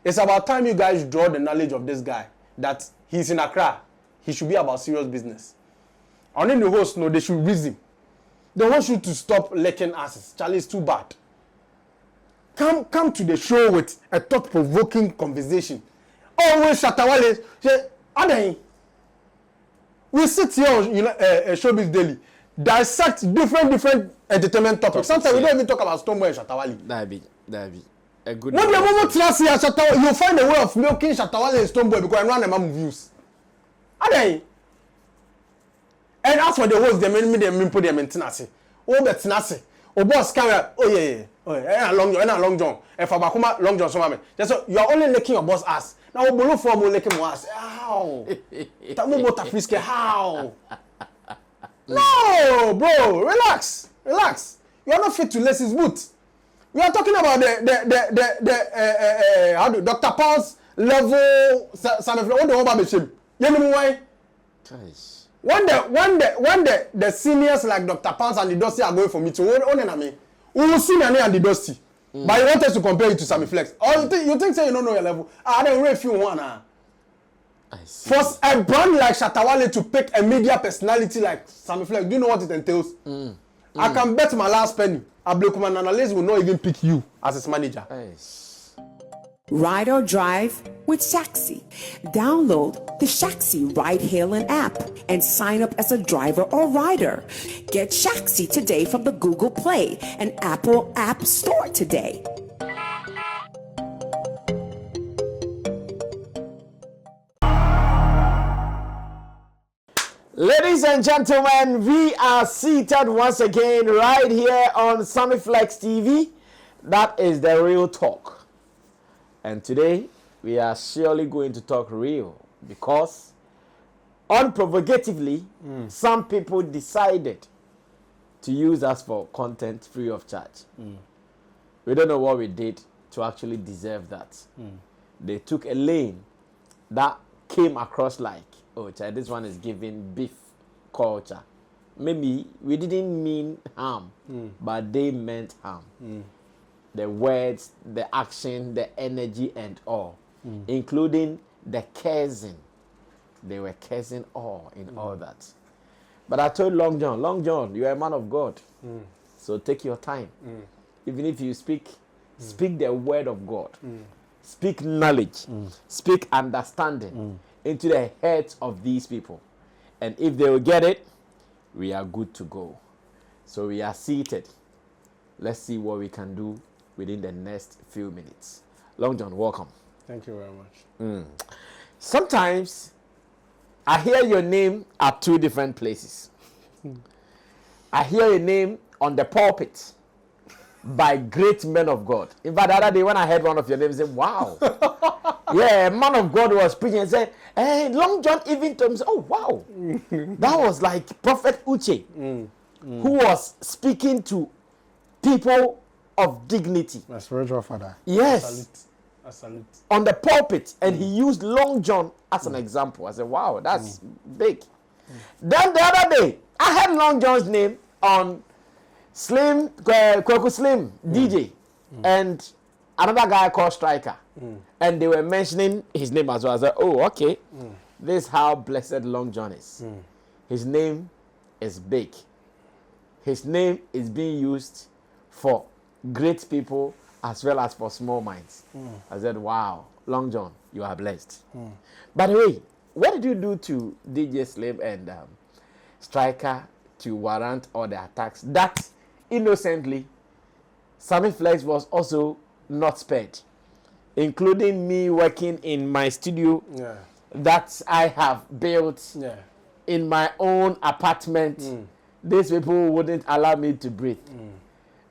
It's about time you guys draw the knowledge of this guy that he's in Accra. He should be about serious business. Only the host know they should reason. They want you to stop licking asses. Charlie, it's too bad. Come to the show with a thought-provoking conversation. Always Shatawale say, Adain. We sit here on Showbiz Daily, dissect different entertainment topics. Sometimes we don't even talk about Stonebwoy and Shatawale. That be a good. When you find a way of milking Shatawale and Stonebwoy because I run them among views. Adain. And as for the host, they made put them in Tinasi. Oh, but Tinasi. Oh, boss, camera. Oh, yeah. Oh, yeah. And a long john. And for Bakuma, long john, so mama. Just so you are only licking your boss ass. Now, we below for more licking more ass. How? Tamu bota friske. How? No, bro. Relax. You are not fit to lace his boots. We are talking about how do Dr. Paul's level. Sammy, what the about him? You know why? When the seniors like Dr. Pounds and the Dusty are going for me to we will see Nani and the Dusty. But you want us to compare it to Sammy Flex. Or you think say you don't know your level? I don't know if you want for a brand like Shatawale to pick a media personality like Sammy Flex, do you know what it entails? I can bet my last penny. Ablekuman Analyst will not even pick you as his manager. Ride or drive with Shaxi. Download the Shaxi ride-hailing app and sign up as a driver or rider. Get Shaxi today from the Google Play and Apple App Store today. Ladies and gentlemen, we are seated once again right here on Sammy Flex TV. That is the real talk. And today, we are surely going to talk real because, unprovocatively, some people decided to use us for content free of charge. We don't know what we did to actually deserve that. They took a lane that came across like, oh, child, this one is giving beef culture. Maybe we didn't mean harm, but they meant harm. The words, the action, the energy, and all, including the cursing. They were cursing all in all that. But I told Long John, you are a man of God. So take your time. Even if you speak the word of God. Speak knowledge. Speak understanding into the heads of these people. And if they will get it, we are good to go. So we are seated. Let's see what we can do within the next few minutes. Long John, welcome. Thank you very much. Sometimes I hear your name at two different places. I hear your name on the pulpit by great men of God. In fact, the other day when I heard one of your names, I said, wow. Yeah, a man of God was preaching and said, hey, Long John even told me, oh, wow. That was like Prophet Uche, who was speaking to people of dignity. My spiritual father. Yes. I salute. On the pulpit, and he used Long John as an example. I said, wow, that's big. Then the other day, I heard Long John's name on Slim, Kweku Slim, DJ, and another guy called Striker. And they were mentioning his name as well. I said, oh, okay. This is how blessed Long John is. His name is big. His name is being used for great people as well as for small minds. I said, wow, Long John, you are blessed. By the way, what did you do to DJ Slim and Striker to warrant all the attacks that innocently Sammy Flex was also not spared, including me working in my studio that I have built in my own apartment? These people wouldn't allow me to breathe.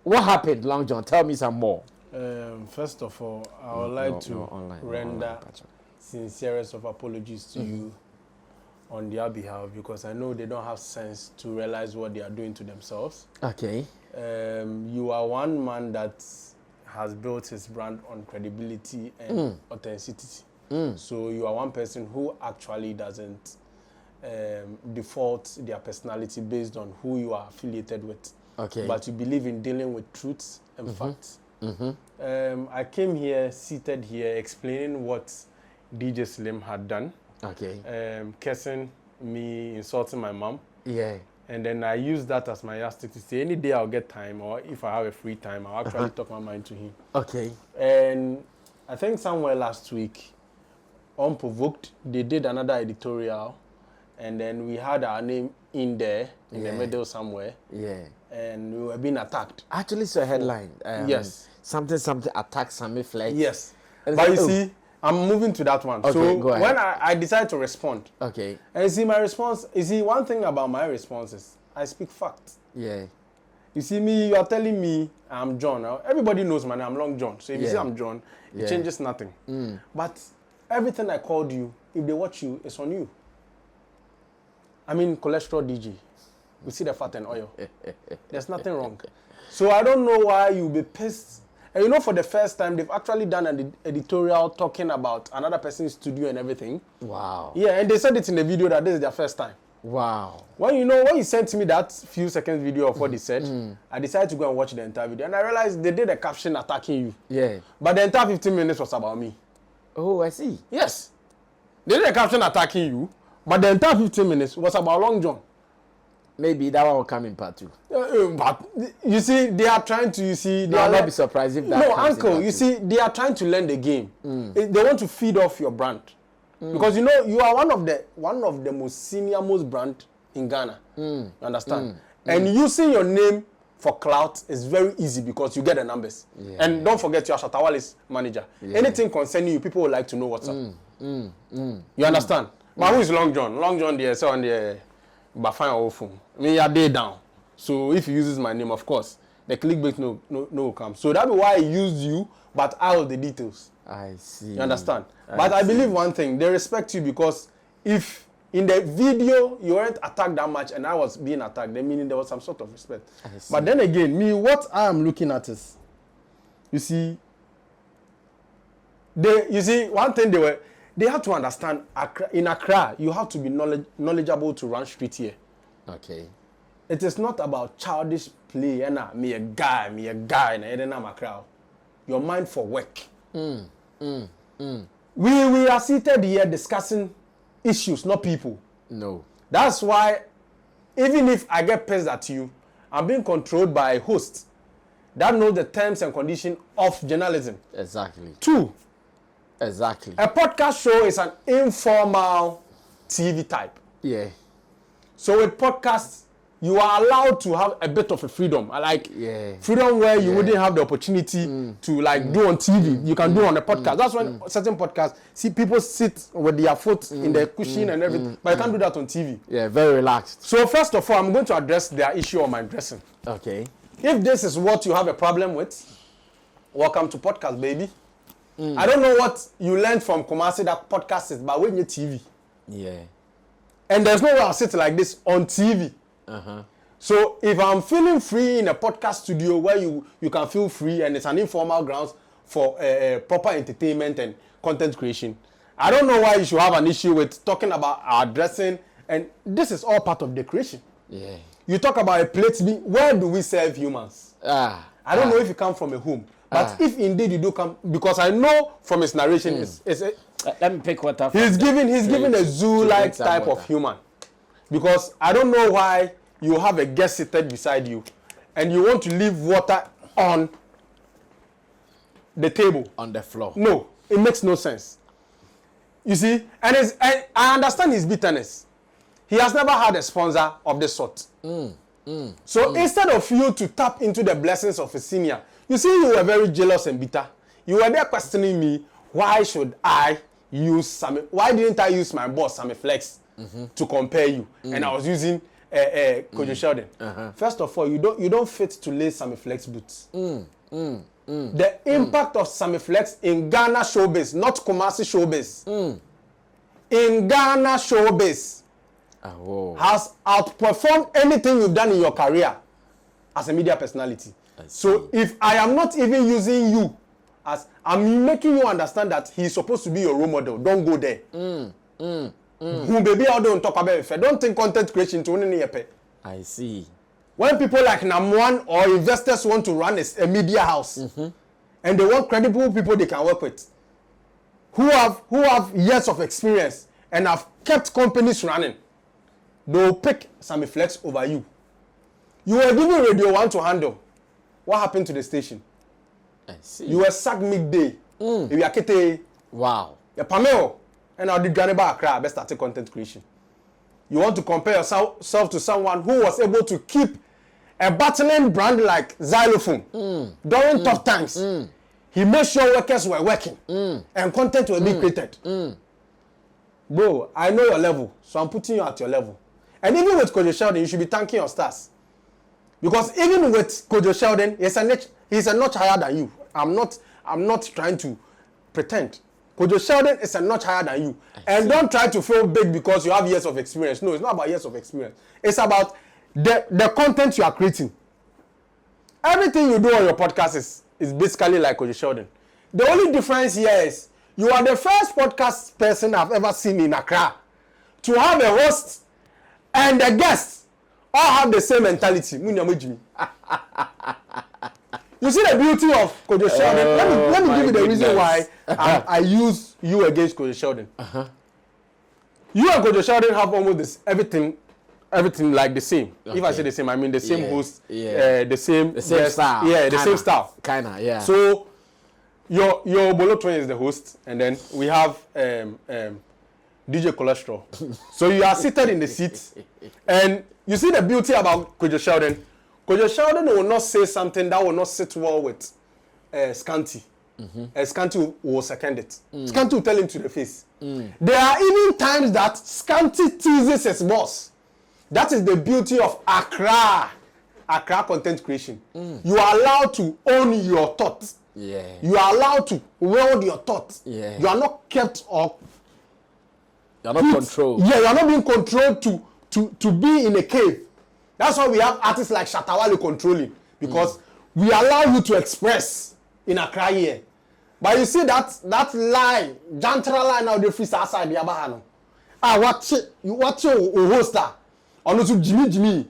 What happened, Long John? Tell me some more. First of all, I would like to render sincerest of apologies to you on their behalf, because I know they don't have sense to realize what they are doing to themselves. Okay. You are one man that has built his brand on credibility and authenticity. So you are one person who actually doesn't default their personality based on who you are affiliated with. Okay. But you believe in dealing with truths and facts. I came here, seated here, explaining what DJ Slim had done. Okay. Cursing me, insulting my mom. Yeah. And then I used that as my yardstick to say any day I'll get time, or if I have a free time, I'll actually talk my mind to him. Okay. And I think somewhere last week, unprovoked, they did another editorial, and then we had our name in there, in the middle somewhere. Yeah. And we were being attacked. Actually, it's a headline. Yes. Something attack Sammy Flex. Yes. And But you see, I'm moving to that one. Okay, so go ahead. when I decided to respond, Okay. and you see my response, you see one thing about my responses, I speak facts. Yeah. You see me, you are telling me I'm John. Now, everybody knows my name, I'm Long John. So if you say I'm John, it changes nothing. But everything I called you, if they watch you, it's on you. I mean, cholesterol DJ. We see the fat and oil. There's nothing wrong. So I don't know why you'll be pissed. And you know, for the first time, they've actually done an editorial talking about another person's studio and everything. Wow. Yeah, and they said it in the video that this is their first time. Wow. When you sent me that few seconds video of what they said, I decided to go and watch the entire video. And I realized they did a caption attacking you. Yeah. But the entire 15 minutes was about me. Oh, I see. Yes. They did a caption attacking you, but the entire 15 minutes was about Long John. Maybe that one will come in part 2. But you see, they are trying to, I'll not be surprised if that no, comes uncle, in you see, they are trying to learn the game. They want to feed off your brand. Because you know, you are one of the most senior most brand in Ghana. You understand? And using your name for clout is very easy because you get the numbers. Yeah. And don't forget, you are Shatawale's manager. Yeah. Anything concerning you, people would like to know what's up. You understand? But who is Long John? Long John, the so on the Bafan or phone. I mean, you're day down. So if he uses my name, of course, the clickbait no will come. So that's why I used you, but out of the details. I see. You understand? But I believe one thing, they respect you because if in the video you weren't attacked that much and I was being attacked, then meaning there was some sort of respect. But then again, me, what I am looking at is, you see, one thing they have to understand, in Accra, you have to be knowledgeable to run street here. Okay. It is not about childish play, and me a guy, and then I'm a crowd. Your mind for work. We are seated here discussing issues, not people. No. That's why, even if I get pissed at you, I'm being controlled by a host that knows the terms and conditions of journalism. Exactly. 2. Exactly. A podcast show is an informal TV type. Yeah. So with podcasts, you are allowed to have a bit of a freedom. Like freedom where you wouldn't have the opportunity to do on TV. You can do on a podcast. That's when certain podcasts, see people sit with their foot in the cushion and everything. But you can't do that on TV. Yeah, very relaxed. So first of all, I'm going to address their issue on my dressing. Okay. If this is what you have a problem with, welcome to podcast, baby. I don't know what you learned from Kumasi that podcast is, but when you're TV. Yeah. And there's no way I'll sit like this on TV. So if I'm feeling free in a podcast studio where you can feel free and it's an informal grounds for proper entertainment and content creation, I don't know why you should have an issue with talking about our dressing, and this is all part of the creation. Yeah. You talk about a plate, where do we serve humans? I don't know if you come from a home, but if indeed you do come, because I know from his narration, let me pick water. He's giving a zoo-like type of human. Because I don't know why you have a guest seated beside you and you want to leave water on the table. On the floor. No, it makes no sense. You see, and I understand his bitterness. He has never had a sponsor of this sort. So instead of you to tap into the blessings of a senior, you see, you were very jealous and bitter. You were there questioning me, why should I use Sammy? Why didn't I use my boss, Sammy Flex, to compare you? And I was using Kojo Sheldon. First of all, you don't fit to lay Sammy Flex boots. The impact of Sammy Flex in Ghana showbiz, not Kumasi showbiz, in Ghana showbiz, has outperformed anything you've done in your career as a media personality. So if I am not even using you, as I'm making you understand that he's supposed to be your role model, don't go there. Who baby I don't talk about it. Don't think content creation to only pay. I see. When people like Namuan or investors want to run a media house, and they want credible people they can work with, who have years of experience and have kept companies running. They will pick Sammy Flex over you. You were given Radio 1 to handle. What happened to the station? I see. You were sacked midday. If you are kete. Wow. You pameo. And I'll do Ganeba Accra, best started content creation. You want to compare yourself to someone who was able to keep a battling brand like Xylophone during tough times. He made sure workers were working and content was being created. Bro, I know your level, so I'm putting you at your level. And even with Kojo Sheldon, you should be thanking your stars. Because even with Kojo Sheldon, he's a notch higher than you. I'm not trying to pretend. Kojo Sheldon is a notch higher than you. And don't try to feel big because you have years of experience. No, it's not about years of experience. It's about the content you are creating. Everything you do on your podcast is basically like Kojo Sheldon. The only difference here is you are the first podcast person I've ever seen in Accra to have a host and a guest all have the same mentality. You see the beauty of Kojo Sheldon? Let me give you the reason why I use you against Kojo Sheldon. You and Kojo Sheldon have almost this, everything like the same. Okay. If I say the same, I mean the same host, the same guest, style. Yeah, the same style. Kinda, yeah. So your Bolo Twin is the host, and then we have DJ Cholesterol. So you are seated in the seat, and you see the beauty about Kojo Sheldon. Kojo Sheldon will not say something that will not sit well with Scanty. Scanty will second it. Scanty will tell him to the face. There are even times that Scanty teases his boss. That is the beauty of Accra content creation. You are allowed to own your thoughts. Yeah. You are allowed to wield your thoughts. Yeah. You are not kept or you're not controlled. Yeah, you are not being controlled to be in a cave. That's why we have artists like Shatawale controlling, because we allow you to express in Accra here. But you see that line, Jantra line now the free outside the Abahano. Watch your hoster. On to Jimmy.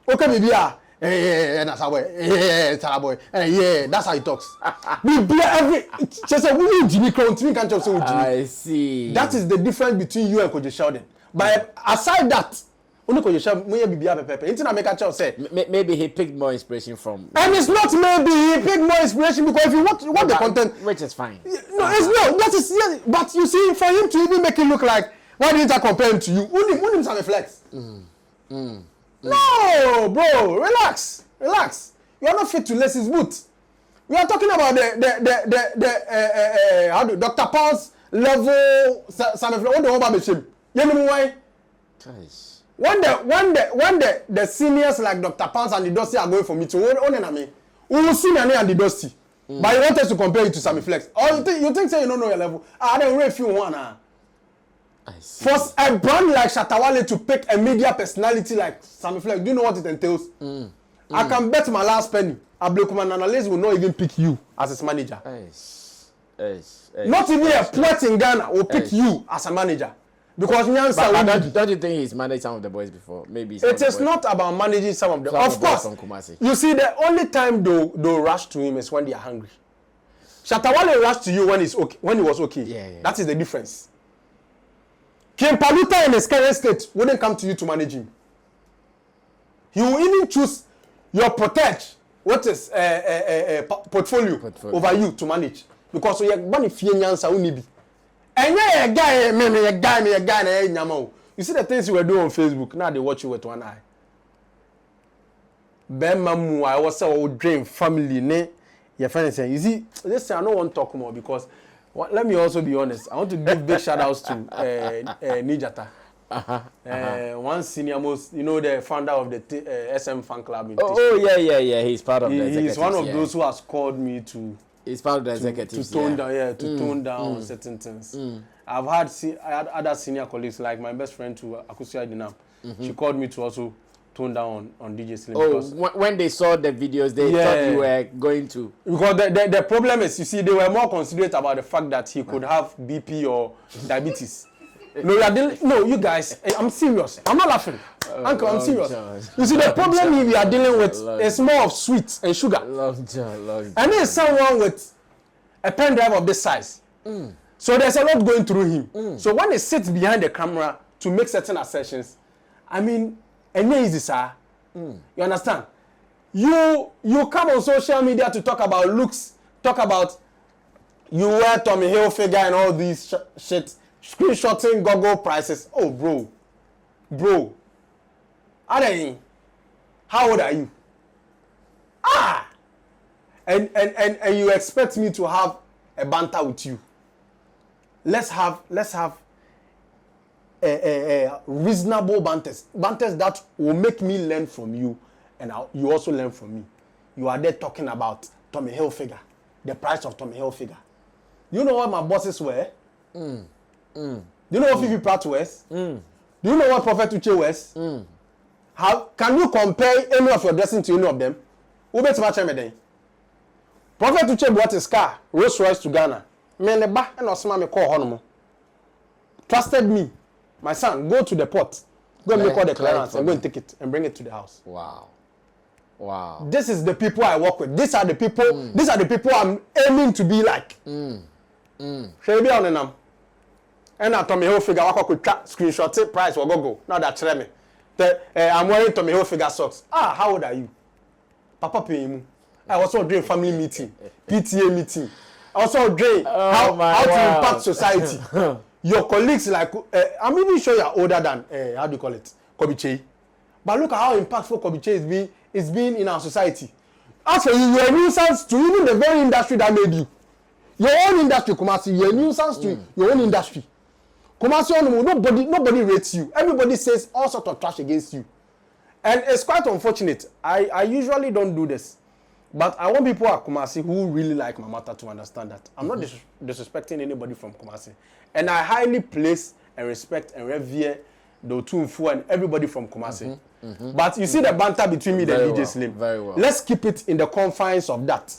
Okay, baby, that's how that's how he talks. We bear every just say we Jimmy Crown, Jimmy can't just say Jimmy. I see. That is the difference between you and Kojo Sheldon. But aside that, only Kojo Sheldon, say maybe he picked more inspiration from. And it's not maybe he picked more inspiration, because if you want the content, which is fine. No, it's no. That is yes, but you see, for him to even make it look like, why didn't I compare him to you? Only Sammy Flex. No, bro, relax. You are not fit to lace his boots. We are talking about the Dr. Paul's level. Sammy Flex. What the hell about him? You know why? When the seniors like Dr. Pounds and the Dusty are going for me to we will see Nani and the Dusty. But you want us to compare it to Sammy Flex. Or you think say you don't know your level? I don't know if you want. For a brand like Shatawale to pick a media personality like Sammy Flex, do you know what it entails? I can bet my last penny, Ablekuman Analyst will not even pick you as his manager. Not even a poet in Ghana will pick you as a manager. Because don't you think he's managed some of the boys before? Maybe it is not about managing some of them. Of course, you see, the only time they'll rush to him is when they are hungry. Shatawale rushed to you when he was okay. Yeah. That is the difference. Kim Paluta in his current state wouldn't come to you to manage him. He will even choose your protect, what is portfolio over you to manage. Because you have be. And yeah, a guy, you see the things you were doing on Facebook, now they watch you with one eye. Ben Mamu, I was so dream family, ne? Your friend saying, you see, listen, I don't want to talk more because let me also be honest. I want to give big shout outs to Nijata. One senior most, the founder of the SM fan club. Yeah. He's part of the executive. He's one of those who has called me to. He's part of the executive. To tone down, tone down certain things. I had other senior colleagues, like my best friend to Akusia Dinam. She called me to also tone down on DJ Slim. When they saw the videos, they thought you were going to. Because the problem is, you see, they were more considerate about the fact that he could have BP or diabetes. No, you guys, I'm serious. I'm not laughing. Uncle, I'm serious. You see, the problem we are dealing with is more of sweet and sugar. Long and then someone with a pen drive of this size. So there's a lot going through him. So when he sits behind the camera to make certain assertions, I mean, and easy, sir. You understand? You come on social media to talk about looks, talk about you wear Tommy Hilfiger and all these shit, screenshotting Google prices. Oh, bro. How old are you? And you expect me to have a banter with you? Let's have a reasonable banters that will make me learn from you, and you also learn from me. You are there talking about Tommy Hilfiger, the price of Tommy Hilfiger. You know what my bosses wear? Do you know what Fifi Pratt wears? Do you know what Prophet Uche wears? How can you compare any of your dressing to any of them? Who bet much everything? Prophet Uche bought his car, Rolls Royce to Ghana. Me and Osama me call Honomo. Trusted me. My son, go to the port. Go and make all the clearance and go and take it and bring it to the house. Wow. This is the people I work with. These are the people. These are the people I'm aiming to be like. Shall be on them. And I Tommy Hilfiger I could screenshot price or go. Now that tell me. I'm wearing Tommy Hilfiger socks. How old are you? Papa paying me. I was also doing family meeting, PTA meeting. I was also doing how to impact society. Your colleagues like I'm even sure you're older than how do you call it? Kobiche. But look at how impactful Kobiche is being in our society. As for you, you're a nuisance to even the very industry that made you. Your own industry, Kumasi, you're a nuisance to your own industry. Kumasi, nobody rates you. Everybody says all sorts of trash against you. And it's quite unfortunate. I usually don't do this. But I want people at Kumasi who really like my matter to understand that. I'm not disrespecting anybody from Kumasi. And I highly place and respect and revere the Otumfu and everybody from Kumasi. But you see the banter between me and DJ Slim. Very well. Let's keep it in the confines of that.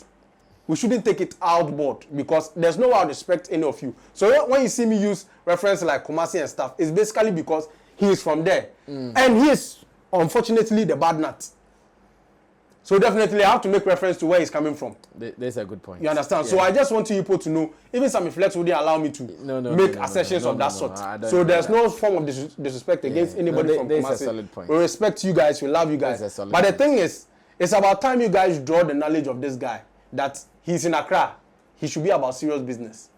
We shouldn't take it outboard because there's no way I respect any of you. So when you see me use reference like Kumasi and stuff, it's basically because he is from there. And he is, unfortunately, the bad nut. So definitely I have to make reference to where he's coming from. That's a good point. You understand? Yeah. So I just want you people to know, even Sammy Flex wouldn't allow me to make assertions of that sort. So there's no form of disrespect against anybody from Kumasi. We respect you guys, we love you guys. But the thing is, it's about time you guys draw the knowledge of this guy that he's in Accra. He should be about serious business.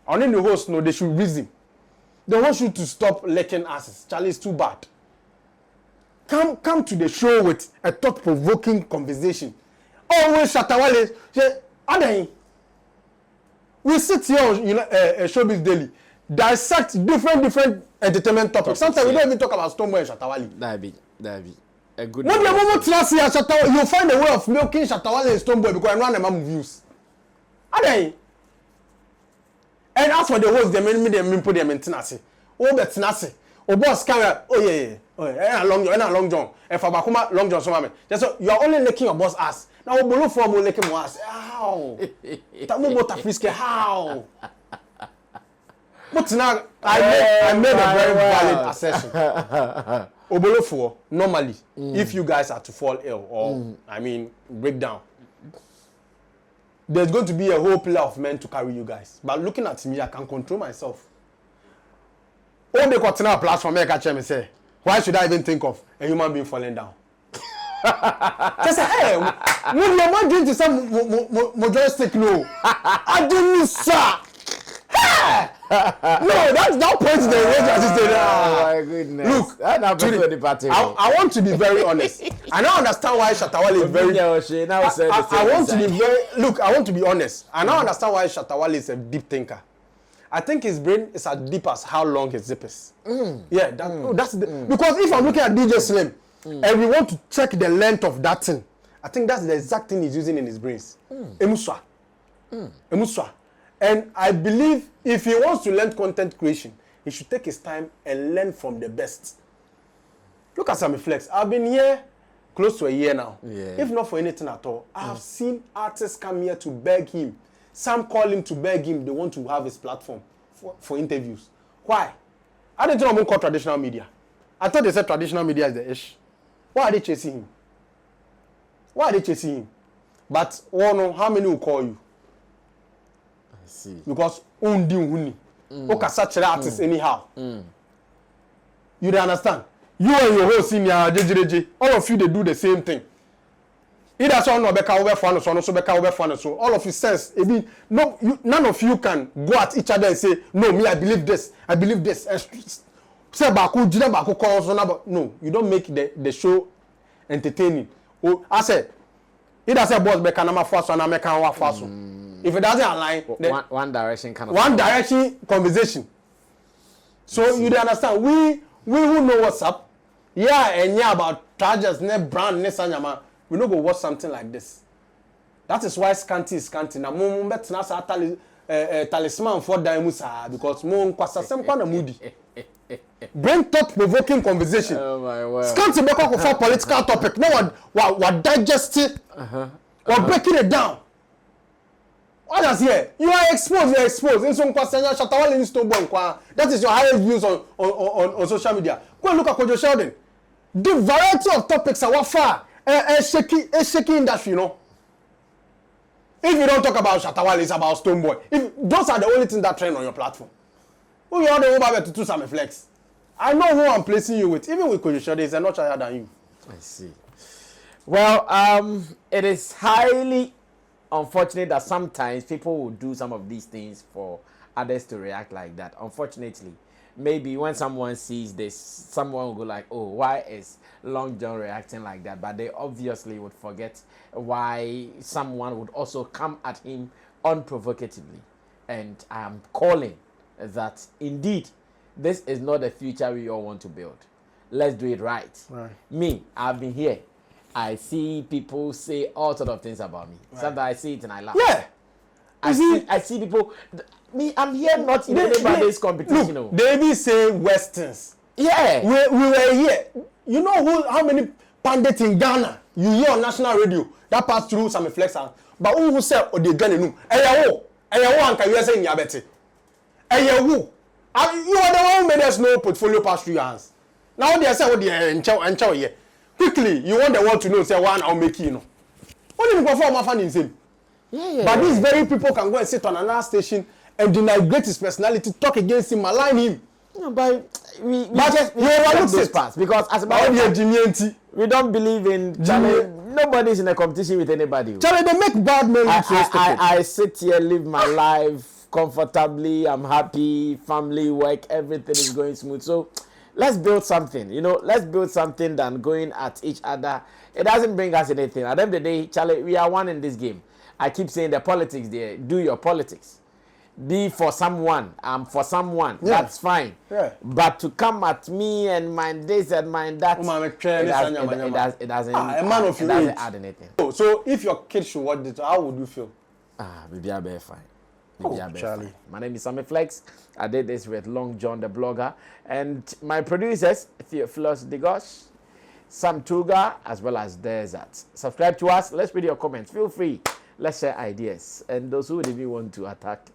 And then the host, no, they should reason. They want you to stop licking asses. Charlie, it's too bad. Come to the show with a thought-provoking conversation. Always Shatawale say, we sit here on Showbiz Daily, dissect different entertainment topics. Sometimes we don't even talk about Stoneboy and Shatawale. That be a good. When the moment you find a way of milking Shatawale and Stoneboy because I run them among views. And as for the host, they put them in Tinasi. Oh, but Tinasi. Oh, boss camera. Oh yeah. And a long john. And for Bakuma, long john, so mama. Just so you are only licking your boss ass. Now, below for more licking more ass. How? Tamu bota friske. How? But now I made a very valid assertion. Obolo for normally, if you guys are to fall ill or break down, there's going to be a whole pillar of men to carry you guys. But looking at me, I can control myself. All the continental platform, I catch me say, why should I even think of a human being falling down? Just say, hey, would your man drink to some majestic? No, I didn't, sir. Hey! No, that's that point in the range. Oh my goodness! Look, I want to be very honest. I now understand why Shatawale is very. I want to be honest. I now understand why Shatawale is a deep thinker. I think his brain is as deep as how long his zip is. Yeah, that's because if I'm looking at DJ Slim and we want to check the length of that thing, I think that's the exact thing he's using in his brains. Emuswa. And I believe if he wants to learn content creation, he should take his time and learn from the best. Look at Sammy Flex. I've been here close to a year now. Yeah. If not for anything at all, I've seen artists come here to beg him. Some call him to beg him. They want to have his platform for interviews. Why? I didn't know call traditional media. I thought they said traditional media is the ish. Why are they chasing him? But, how many will call you? see. Because undi huni. Okasa chere artists anyhow. You dey understand? You and your whole senior JJJ, all of you they do the same thing. Either so no beka over for so no so beka over for so all of you sense no none of you can go at each other and say no me I believe this and say baku jina baku call so no, you don't make the show entertaining. Oh, I said either say boss beka na ma for so na make kan wa for so. If it doesn't align, one direction kind of one direction conversation. So you understand? We who know what's up, and about charges, ne brand, ne sanyama. We no go watch something like this. That is why scanty is scanty. Na mo bet na sa talisman for daimusa because mo kwasa sem kwa na moody. Bring thought-provoking conversation. Oh my word. Scanty beko for political topic. No what digest it. Or breaking it down. What is here? You are exposed. In some kwasanya shatawale in Stonebone kwa. That is your highest views on social media. Go and look at Kojo Sheldon. The variety of topics are far. A shaky industry, you know. If you don't talk about Shatawale, it's about Stonebone. If those are the only things that trend on your platform. Who you are the one to do some flex? I know who I'm placing you with. Even with Kojo Sheldon, he's a notch higher than you. I see. Well, it is highly unfortunate that sometimes people will do some of these things for others to react like that. Unfortunately, maybe when someone sees this, someone will go like, oh, why is Long John reacting like that? But they obviously would forget why someone would also come at him unprovocatively. And I'm calling that indeed, this is not the future we all want to build. Let's do it right. Me, I've been here. I see people say all sort of things about me. Sometimes I see it and I laugh. Yeah. I see people. Me, I'm here not in anybody's competition. Look, they even say Westerns. Yeah. We were here. You know how many pundits in Ghana you hear on national radio that pass through some flex. But who said or they Ghana no? Eyawo anka you say nyabete. Eyawo. You are the one who made us know portfolio pass through your hands. Now they say what they enchow here. Quickly, you want the world to know, say, one, I'll make you know. What do you perform my fan in him? Yeah. But these very people can go and sit on another station and denigrate his personality, talk against him, malign him. No, but we overlook those parts because as about we don't believe in Charlie. Nobody's in a competition with anybody. Charlie, they make bad men look so stupid. I sit here, live my life comfortably. I'm happy, family, work, everything is going smooth. So let's build something, let's build something than going at each other. It doesn't bring us anything. At the end of the day, Charlie, we are one in this game. I keep saying the politics there. Do your politics. Be for someone. I'm for someone. Yeah. That's fine. Yeah. But to come at me and mind this and mind that, it doesn't add anything. So if your kid should watch this, how would you feel? Maybe I'll be fine. Charlie. My name is Sammy Flex. I did this with Long John, the blogger, and my producers, Theophilus Degosh, Sam Tuga, as well as Desert. Subscribe to us. Let's read your comments. Feel free. Let's share ideas. And those who even want to attack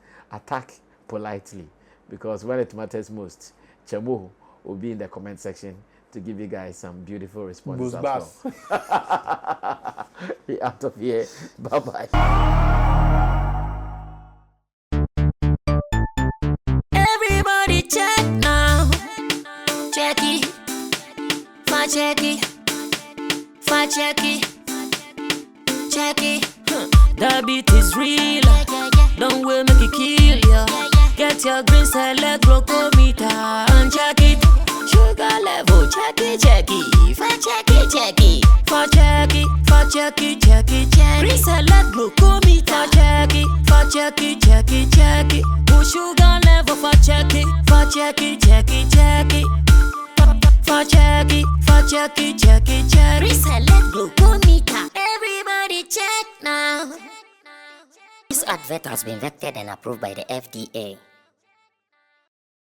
politely, because when it matters most, Chamu will be in the comment section to give you guys some beautiful responses as well. Be out of here. Bye-bye. Check it. The beat is real. Don't wait, make it kill ya. Get your green salad glucometer and check it. Sugar level, check it. For check it. Green salad glucometer. For check it. Push sugar level for check it. For check it. Reselect glucometer. Everybody check now. This advert has been vetted and approved by the FDA.